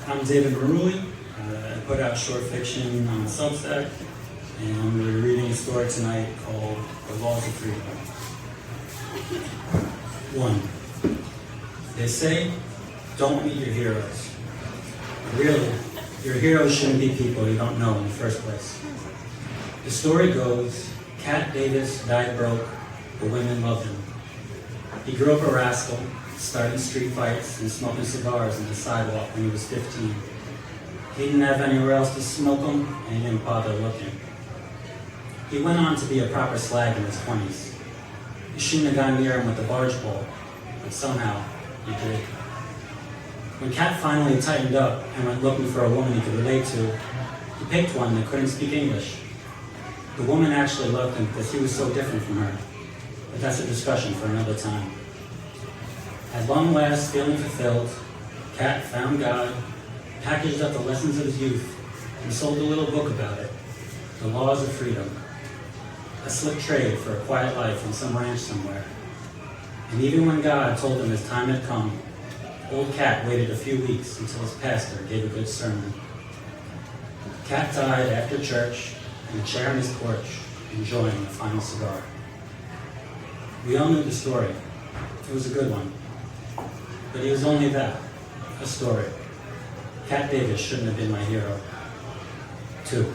I'm David Marulli. I put out short fiction on Substack, and we're reading a story tonight called The Laws of Freedom. 1. They say, don't meet your heroes. Really, your heroes shouldn't be people you don't know in the first place. The story goes, Cat Davis died broke, but women loved him. He grew up a rascal, starting street fights and smoking cigars on the sidewalk when he was 15. He didn't have anywhere else to smoke them, and he didn't bother looking. He went on to be a proper slag in his 20s. You shouldn't have gone near him with the barge pole, but somehow he did. When Cat finally tightened up and went looking for a woman he could relate to, he picked one that couldn't speak English. The woman actually loved him because he was so different from her, but that's a discussion for another time. At long last, feeling fulfilled, Cat found God, packaged up the lessons of his youth, and sold a little book about it, The Laws of Freedom, a slick trade for a quiet life on some ranch somewhere. And even when God told him his time had come, old Cat waited a few weeks until his pastor gave a good sermon. Cat died after church in a chair on his porch, enjoying the final cigar. We all knew the story. It was a good one. But he was only that, a story. Cat Davis shouldn't have been my hero. 2.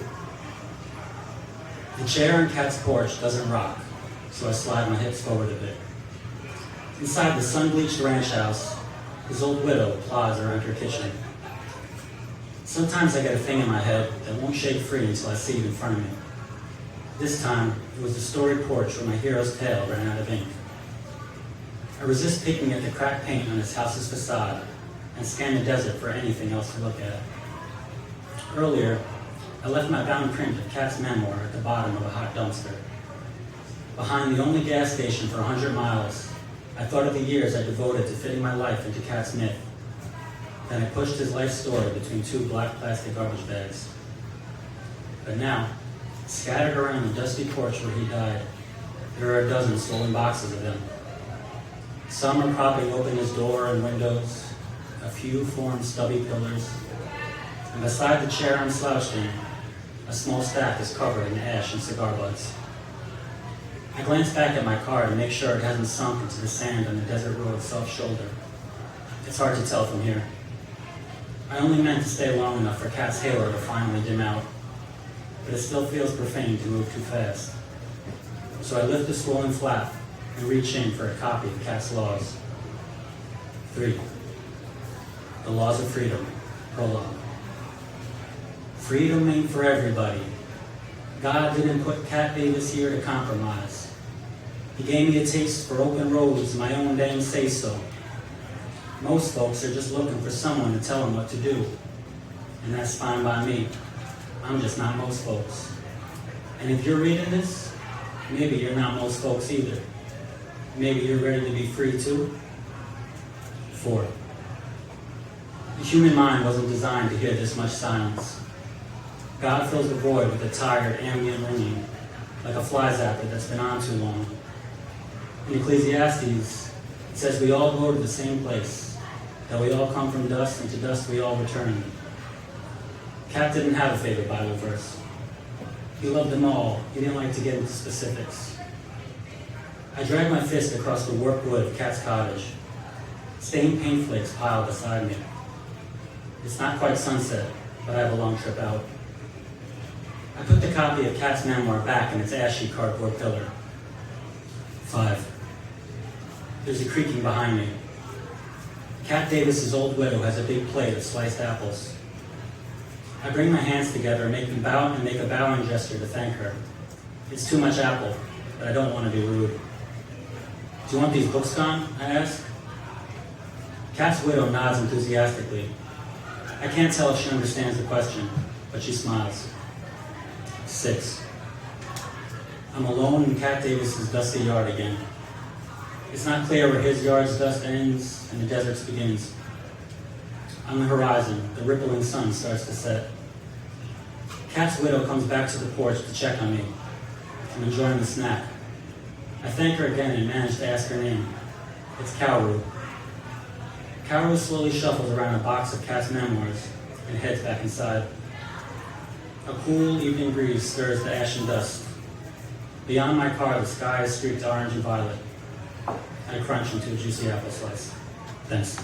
The chair on Cat's porch doesn't rock, so I slide my hips forward a bit. Inside the sun-bleached ranch house, his old widow plods around her kitchen. Sometimes I get a thing in my head that won't shake free until I see it in front of me. This time, it was the storied porch where my hero's tale ran out of ink. I resist picking at the cracked paint on his house's facade and scan the desert for anything else to look at. Earlier, I left my bound print of Cat's memoir at the bottom of a hot dumpster. Behind the only gas station for 100 miles, I thought of the years I devoted to fitting my life into Cat's myth. Then I pushed his life story between 2 black plastic garbage bags. But now, scattered around the dusty porch where he died, there are a dozen stolen boxes of him. Some are propping open his door and windows, a few form stubby pillars, and beside the chair I'm slouched in, a small stack is covered in ash and cigar butts. I glance back at my car to make sure it hasn't sunk into the sand on the desert road's soft shoulder. It's hard to tell from here. I only meant to stay long enough for Cat's halo to finally dim out, but it still feels profane to move too fast. So I lift the swollen flap and reach in for a copy of Cat's Laws. 3. The Laws of Freedom, Prologue. Freedom ain't for everybody. God didn't put Cat Davis here to compromise. He gave me a taste for open roads, my own damn say-so. Most folks are just looking for someone to tell them what to do. And that's fine by me. I'm just not most folks. And if you're reading this, maybe you're not most folks either. Maybe you're ready to be free too. 4. The human mind wasn't designed to hear this much silence. God fills the void with a tired ambient ringing, like a fly zapper that's been on too long. In Ecclesiastes, it says we all go to the same place, that we all come from dust, and to dust we all return. Cat didn't have a favorite Bible verse. He loved them all. He didn't like to get into specifics. I dragged my fist across the warped wood of Cat's cottage. Stained paint flakes piled beside me. It's not quite sunset, but I have a long trip out. I put the copy of Cat's memoir back in its ashy cardboard pillar. 5. There's a creaking behind me. Cat Davis's old widow has a big plate of sliced apples. I bring my hands together and make a bowing gesture to thank her. It's too much apple, but I don't want to be rude. Do you want these books gone? I ask. Cat's widow nods enthusiastically. I can't tell if she understands the question, but she smiles. 6. I'm alone in Cat Davis's dusty yard again. It's not clear where his yard's dust ends and the desert's begins. On the horizon, the rippling sun starts to set. Cat's widow comes back to the porch to check on me. I'm enjoying the snack. I thank her again and manage to ask her name. It's Cowroo. Carol slowly shuffles around a box of Kat's memoirs and heads back inside. A cool evening breeze stirs the ashen dust. Beyond my car, the sky is streaked orange and violet. I crunch into a juicy apple slice. Thanks.